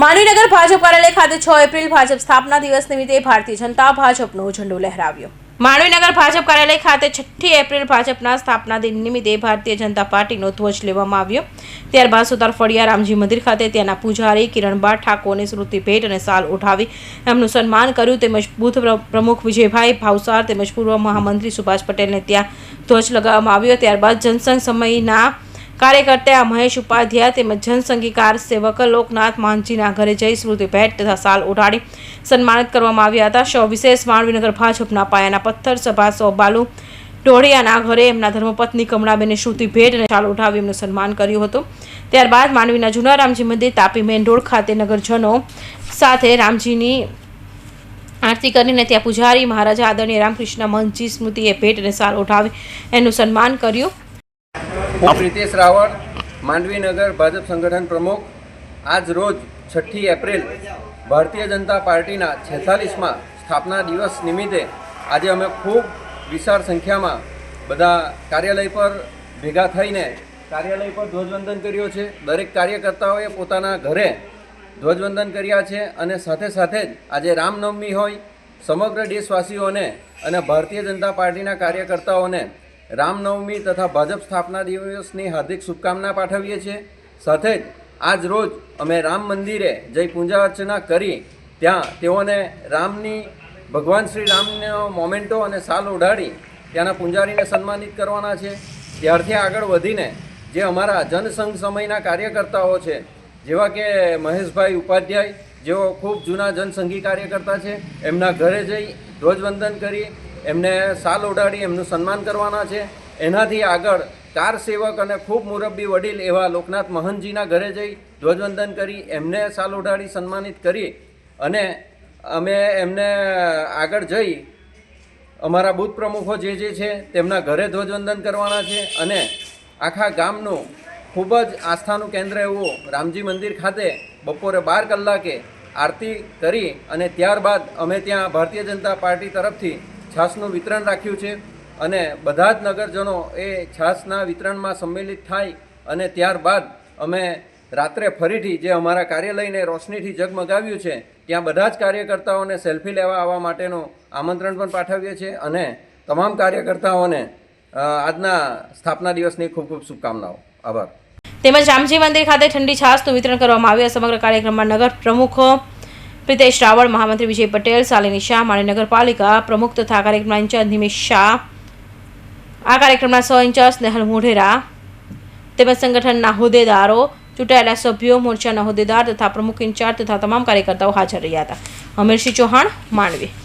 માંડવીનગર ભાજપ કાર્યાલય ખાતે 6 એપ્રિલ ભાજપ સ્થાપના દિવસ નિમિત્તે ભારતીય જનતા ભાજપનો ઝંડો લહેરાવ્યો। માંડવીનગર ભાજપ કાર્યાલય ખાતે 6 એપ્રિલ ભાજપના સ્થાપના દિન નિમિત્તે ભારતીય જનતા પાર્ટીનો ધ્વજ લેવામાં આવ્યો। ત્યારબાદ સુતાર ફળિયા રામજી મંદિર ખાતે ત્યાંના પૂજારી કિરણબા ઠાકોરને સ્મૃતિ ભેટ અને સાલ ઉઠાવી એમનું સન્માન કર્યું। તેમજ બૂથ પ્રમુખ વિજયભાઈ ભાવસાર તેમજ પૂર્વ મહામંત્રી સુભાષ પટેલને ત્યાં ધ્વજ લગાવવામાં આવ્યો। ત્યારબાદ જનસંઘ સમયના કાર્યકર્તા મહેશ ઉપાધ્યાય તેમજ જનસંઘીકાર સેવક લોકનાથ માંઝીના ઘરે જઈ સ્મૃતિ ભેટ તથા સાલ ઉઠાડી સન્માનિત કરવામાં આવ્યા હતા। શો વિશેષ માંડવીનગર ભાજપના પાયાના પથ્થર સભા બાલુ ઢોળિયાના ઘરે એમના ધર્મપત્ની કમળાબેને સ્મૃતિ ભેટ અને સાલ ઉઠાવી એમનું સન્માન કર્યું હતું। ત્યારબાદ માંડવીના જૂના રામજી મંદિર તાપી મેન રોડ ખાતે નગરજનો સાથે રામજીની આરતી કરીને ત્યાં પૂજારી મહારાજા આદરણીય રામકૃષ્ણ મંચી સ્મૃતિએ ભેટ અને સાલ ઉઠાવી એનું સન્માન કર્યું। પ્રીતેશ રાવળ, માંડવીનગર ભાજપ સંગઠન પ્રમુખ। આજ રોજ 6 એપ્રિલ ભારતીય જનતા પાર્ટીના 46મા સ્થાપના દિવસ નિમિત્તે આજે અમે ખૂબ વિશાળ સંખ્યામાં બધા કાર્યાલય પર ભેગા થઈને કાર્યાલય પર ધ્વજવંદન કર્યો છે। દરેક કાર્યકર્તાઓએ પોતાના ઘરે ધ્વજવંદન કર્યા છે અને સાથે સાથે જ આજે રામનવમી હોય સમગ્ર દેશવાસીઓને અને ભારતીય જનતા પાર્ટીના કાર્યકર્તાઓને રામનવમી તથા ભાજપ સ્થાપના દિવસની હાર્દિક શુભકામના પાઠવીએ છીએ। સાથે જ આજ રોજ અમે રામ મંદિરે જઈ પૂજા અર્ચના કરી ત્યાં તેઓને રામની ભગવાન શ્રી રામનો મોમેન્ટો અને સાલ ઓઢાડી ત્યાંના પૂજારીને સન્માનિત કરવાના છે। ત્યારથી આગળ વધીને જે અમારા જનસંઘ સમયના કાર્યકર્તાઓ છે જેવા કે મહેશભાઈ ઉપાધ્યાય જેઓ ખૂબ જૂના જનસંઘી કાર્યકર્તા છે, એમના ઘરે જઈ ધ્વજવંદન કરી એમને સાલ ઓઢાડી એમનું સન્માન કરવાના છે। એનાથી આગળ કાર સેવક અને ખૂબ મુરબ્બી વડીલ એવા લોકનાથ મહંતજીના ઘરે જઈ ધ્વજવંદન કરી એમને સાલ ઓઢાડી સન્માનિત કરી અને અમે એમને આગળ જઈ અમારા બૂથ પ્રમુખો જે છે તેમના ઘરે ધ્વજવંદન કરવાના છે અને આખા ગામનું ખૂબ જ આસ્થાનું કેન્દ્ર એવું રામજી મંદિર ખાતે બપોરે 12 કલાકે આરતી કરી અને ત્યારબાદ અમે ત્યાં ભારતીય જનતા પાર્ટી તરફથી છાસનું વિતરણ રાખ્યું છે અને બધા જ નગરજનો એ છાસના વિતરણમાં સંમેલિત થાય અને ત્યારબાદ અમે રાત્રે ફરીથી જે અમારા કાર્યાલયને રોશનીથી ઝગમગાવ્યું છે ત્યાં બધા જ કાર્યકર્તાઓને સેલ્ફી લેવા આવવા માટેનું આમંત્રણ પણ પાઠવીએ છીએ અને તમામ કાર્યકર્તાઓને આજના સ્થાપના દિવસની ખૂબ ખૂબ શુભકામનાઓ। આભાર। તેમજ રામજી મંદિર ખાતે ઠંડી છાસનું વિતરણ કરવામાં આવ્યું। સમગ્ર કાર્યક્રમમાં નગર પ્રમુખ પ્રીતેશ રાવળ, મહામંત્રી વિજય પટેલ, શાલિની શાહ, માંડવી નગરપાલિકા પ્રમુખ તથા કાર્યક્રમના ઇન્ચાર્જ નિમિષ શાહ, આ કાર્યક્રમના સહ ઇન્ચાર્જ સ્નેહલ મોઢેરા તેમજ સંગઠનના હોદ્દેદારો, ચૂંટાયેલા સભ્યો, મોરચાના હોદ્દેદાર તથા પ્રમુખ ઇન્ચાર્જ તથા તમામ કાર્યકર્તાઓ હાજર રહ્યા હતા। અમીરસિંહ ચૌહાણ, માંડવી।